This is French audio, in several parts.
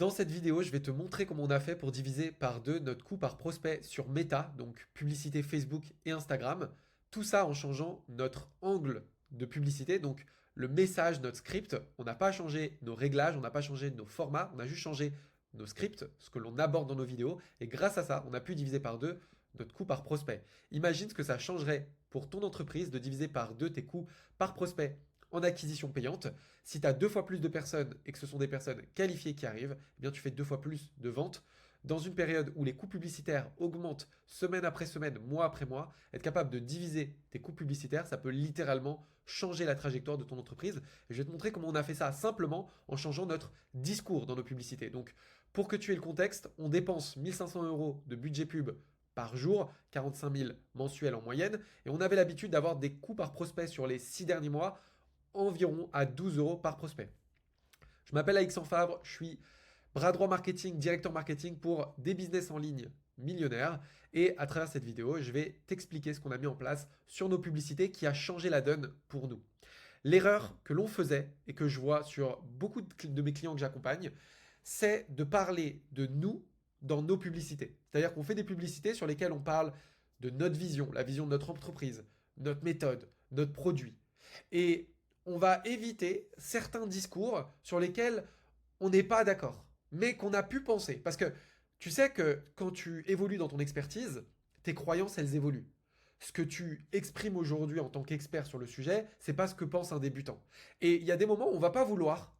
Dans cette vidéo, je vais te montrer comment on a fait pour diviser par deux notre coût par prospect sur Meta, donc publicité Facebook et Instagram. Tout ça en changeant notre angle de publicité, donc le message, notre script. On n'a pas changé nos réglages, on n'a pas changé nos formats, on a juste changé nos scripts, ce que l'on aborde dans nos vidéos. Et grâce à ça, on a pu diviser par deux notre coût par prospect. Imagine ce que ça changerait pour ton entreprise de diviser par deux tes coûts par prospect en acquisition payante. Si tu as deux fois plus de personnes et que ce sont des personnes qualifiées qui arrivent, eh bien tu fais deux fois plus de ventes. Dans une période où les coûts publicitaires augmentent semaine après semaine, mois après mois, être capable de diviser tes coûts publicitaires, ça peut littéralement changer la trajectoire de ton entreprise. Et je vais te montrer comment on a fait ça simplement en changeant notre discours dans nos publicités. Donc, pour que tu aies le contexte, on dépense 1500 € de budget pub par jour, 45 000 mensuels en moyenne, et on avait l'habitude d'avoir des coûts par prospect sur les 6 derniers mois environ à 12 € par prospect. Je m'appelle Alexandre Favre, je suis bras droit marketing, directeur marketing pour des business en ligne millionnaires. Et à travers cette vidéo, je vais t'expliquer ce qu'on a mis en place sur nos publicités qui a changé la donne pour nous. L'erreur que l'on faisait et que je vois sur beaucoup de mes clients que j'accompagne, c'est de parler de nous dans nos publicités. C'est-à-dire qu'on fait des publicités sur lesquelles on parle de notre vision, la vision de notre entreprise, notre méthode, notre produit. Et on va éviter certains discours sur lesquels on n'est pas d'accord, mais qu'on a pu penser. Parce que tu sais que quand tu évolues dans ton expertise, tes croyances, elles évoluent. Ce que tu exprimes aujourd'hui en tant qu'expert sur le sujet, c'est pas ce que pense un débutant. Et il y a des moments où on va pas vouloir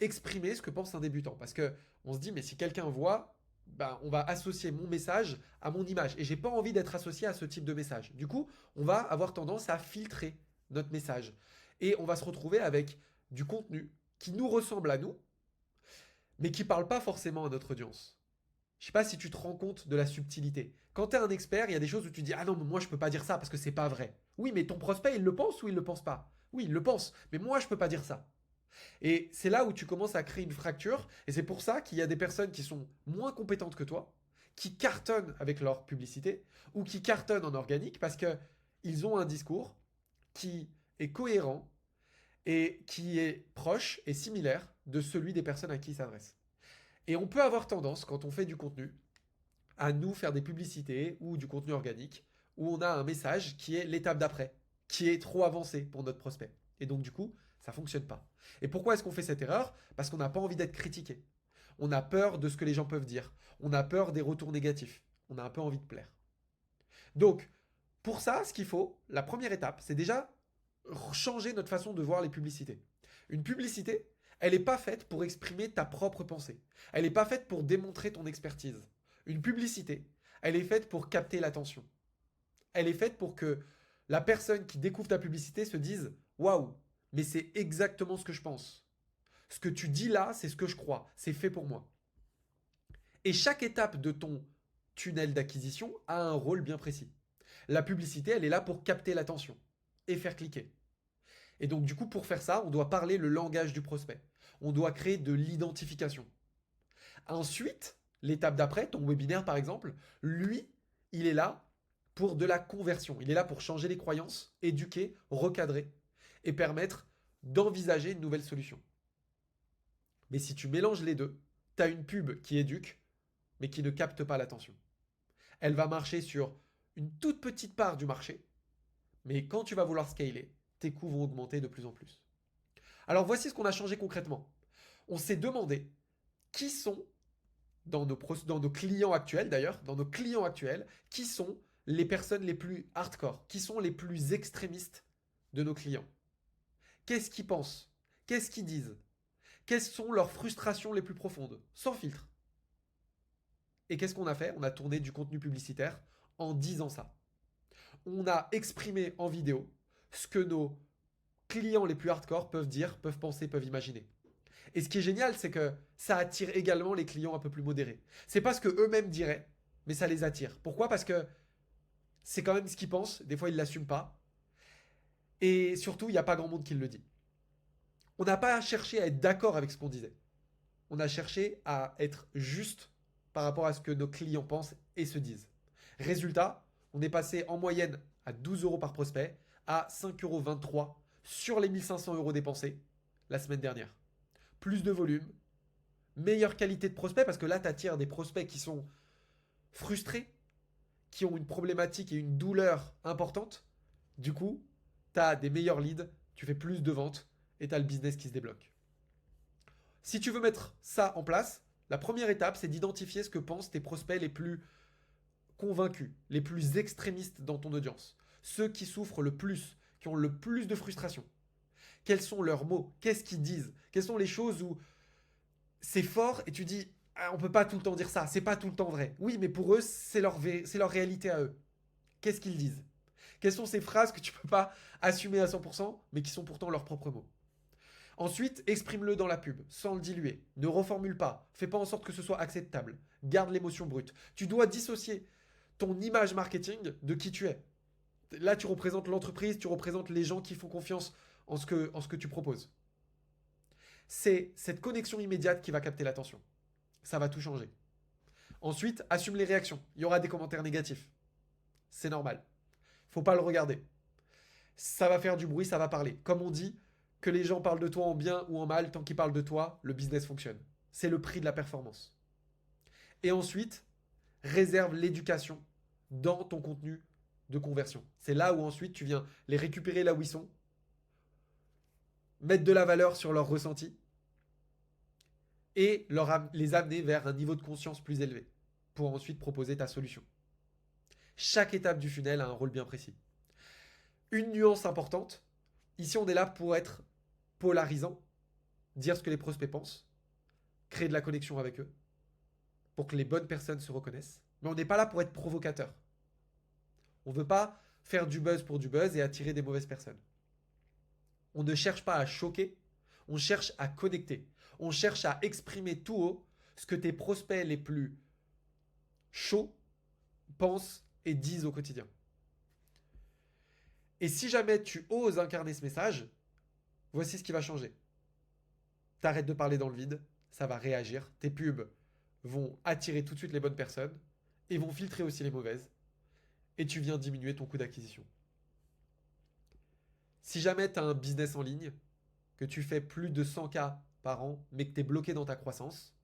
exprimer ce que pense un débutant. Parce que on se dit, mais si quelqu'un voit, ben, on va associer mon message à mon image. Et j'ai pas envie d'être associé à ce type de message. Du coup, on va avoir tendance à filtrer notre message. Et on va se retrouver avec du contenu qui nous ressemble à nous, mais qui ne parle pas forcément à notre audience. Je ne sais pas si tu te rends compte de la subtilité. Quand tu es un expert, il y a des choses où tu dis ah non, mais moi je ne peux pas dire ça parce que c'est pas vrai. Oui, mais ton prospect, il le pense ou il le pense pas? Oui, il le pense, mais moi je ne peux pas dire ça. Et c'est là où tu commences à créer une fracture, et c'est pour ça qu'il y a des personnes qui sont moins compétentes que toi, qui cartonnent avec leur publicité, ou qui cartonnent en organique parce qu'ils ont un discours qui est cohérent et qui est proche et similaire de celui des personnes à qui il s'adresse. Et on peut avoir tendance, quand on fait du contenu, à nous faire des publicités ou du contenu organique, où on a un message qui est l'étape d'après, qui est trop avancé pour notre prospect. Et donc du coup, ça ne fonctionne pas. Et pourquoi est-ce qu'on fait cette erreur? Parce qu'on n'a pas envie d'être critiqué. On a peur de ce que les gens peuvent dire. On a peur des retours négatifs. On a un peu envie de plaire. Donc, pour ça, ce qu'il faut, la première étape, c'est déjà changer notre façon de voir les publicités. Une publicité, elle n'est pas faite pour exprimer ta propre pensée. Elle n'est pas faite pour démontrer ton expertise. Une publicité, elle est faite pour capter l'attention. Elle est faite pour que la personne qui découvre ta publicité se dise waouh, mais c'est exactement ce que je pense. Ce que tu dis là, c'est ce que je crois. C'est fait pour moi. Et chaque étape de ton tunnel d'acquisition a un rôle bien précis. La publicité, elle est là pour capter l'attention et faire cliquer. Et donc, du coup, pour faire ça, on doit parler le langage du prospect. On doit créer de l'identification. Ensuite, l'étape d'après, ton webinaire par exemple, lui, il est là pour de la conversion. Il est là pour changer les croyances, éduquer, recadrer et permettre d'envisager une nouvelle solution. Mais si tu mélanges les deux, tu as une pub qui éduque, mais qui ne capte pas l'attention. Elle va marcher sur une toute petite part du marché, mais quand tu vas vouloir scaler, tes coûts vont augmenter de plus en plus. Alors voici ce qu'on a changé concrètement. On s'est demandé qui sont, dans nos clients actuels d'ailleurs, dans nos clients actuels, qui sont les personnes les plus hardcore, qui sont les plus extrémistes de nos clients. Qu'est-ce qu'ils pensent? Qu'est-ce qu'ils disent? Quelles sont leurs frustrations les plus profondes? Sans filtre. Et qu'est-ce qu'on a fait? On a tourné du contenu publicitaire en disant ça. On a exprimé en vidéo ce que nos clients les plus hardcore peuvent dire, peuvent penser, peuvent imaginer. Et ce qui est génial, c'est que ça attire également les clients un peu plus modérés. C'est pas ce que eux-mêmes diraient, mais ça les attire. Pourquoi? Parce que c'est quand même ce qu'ils pensent. Des fois, ils l'assument pas. Et surtout, il n'y a pas grand monde qui le dit. On n'a pas cherché à être d'accord avec ce qu'on disait. On a cherché à être juste par rapport à ce que nos clients pensent et se disent. Résultat, on est passé en moyenne à 12 € par prospect à 5,23 € sur les 1500 € dépensés la semaine dernière. Plus de volume, Meilleure qualité de prospect parce que là, tu attires des prospects qui sont frustrés, qui ont une problématique et une douleur importante. Du coup, tu as des meilleurs leads, tu fais plus de ventes et tu as le business qui se débloque. Si tu veux mettre ça en place, la première étape, c'est d'identifier ce que pensent tes prospects les plus convaincus, les plus extrémistes dans ton audience. Ceux qui souffrent le plus, qui ont le plus de frustration. Quels sont leurs mots? Qu'est-ce qu'ils disent? Quelles sont les choses où c'est fort et tu dis ah, on peut pas tout le temps dire ça, c'est pas tout le temps vrai. Oui, mais pour eux, c'est leur réalité à eux. Qu'est-ce qu'ils disent? Quelles sont ces phrases que tu peux pas assumer à 100%, mais qui sont pourtant leurs propres mots? Ensuite, exprime-le dans la pub, sans le diluer. Ne reformule pas. Fais pas en sorte que ce soit acceptable. Garde l'émotion brute. Tu dois dissocier ton image marketing de qui tu es. Là, tu représentes l'entreprise, tu représentes les gens qui font confiance en ce que tu proposes. C'est cette connexion immédiate qui va capter l'attention. Ça va tout changer. Ensuite, assume les réactions. Il y aura des commentaires négatifs. C'est normal. Faut pas le regarder. Ça va faire du bruit, ça va parler. Comme on dit, que les gens parlent de toi en bien ou en mal, tant qu'ils parlent de toi, le business fonctionne. C'est le prix de la performance. Et ensuite, réserve l'éducation dans ton contenu de conversion. C'est là où ensuite tu viens les récupérer là où ils sont, mettre de la valeur sur leurs ressentis et les amener vers un niveau de conscience plus élevé pour ensuite proposer ta solution. Chaque étape du funnel a un rôle bien précis. Une nuance importante, ici on est là pour être polarisant, dire ce que les prospects pensent, créer de la connexion avec eux, pour que les bonnes personnes se reconnaissent. Mais on n'est pas là pour être provocateur. On ne veut pas faire du buzz pour du buzz et attirer des mauvaises personnes. On ne cherche pas à choquer, on cherche à connecter. On cherche à exprimer tout haut ce que tes prospects les plus chauds pensent et disent au quotidien. Et si jamais tu oses incarner ce message, voici ce qui va changer. T'arrêtes de parler dans le vide, ça va réagir, tes pubs vont attirer tout de suite les bonnes personnes et vont filtrer aussi les mauvaises. Et tu viens diminuer ton coût d'acquisition. Si jamais tu as un business en ligne, que tu fais plus de 100K par an, mais que tu es bloqué dans ta croissance,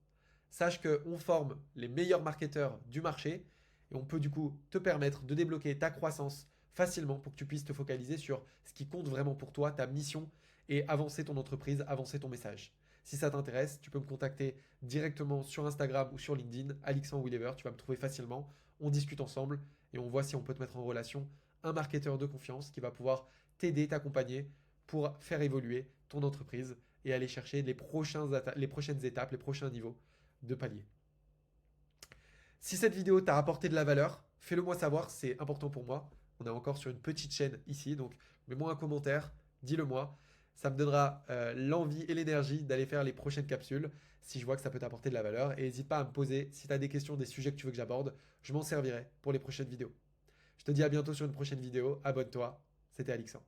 sache qu'on forme les meilleurs marketeurs du marché et on peut du coup te permettre de débloquer ta croissance facilement pour que tu puisses te focaliser sur ce qui compte vraiment pour toi, ta mission et avancer ton entreprise, avancer ton message. Si ça t'intéresse, tu peux me contacter directement sur Instagram ou sur LinkedIn, Alexandre Willever, tu vas me trouver facilement. On discute ensemble et on voit si on peut te mettre en relation un marketeur de confiance qui va pouvoir t'aider, t'accompagner pour faire évoluer ton entreprise et aller chercher les prochaines étapes, les prochains niveaux de palier. Si cette vidéo t'a apporté de la valeur, fais-le moi savoir, c'est important pour moi. On est encore sur une petite chaîne ici, donc mets-moi un commentaire, dis-le moi. Ça me donnera l'envie et l'énergie d'aller faire les prochaines capsules si je vois que ça peut t'apporter de la valeur. Et n'hésite pas à me poser si tu as des questions, des sujets que tu veux que j'aborde. Je m'en servirai pour les prochaines vidéos. Je te dis à bientôt sur une prochaine vidéo. Abonne-toi. C'était Alexandre.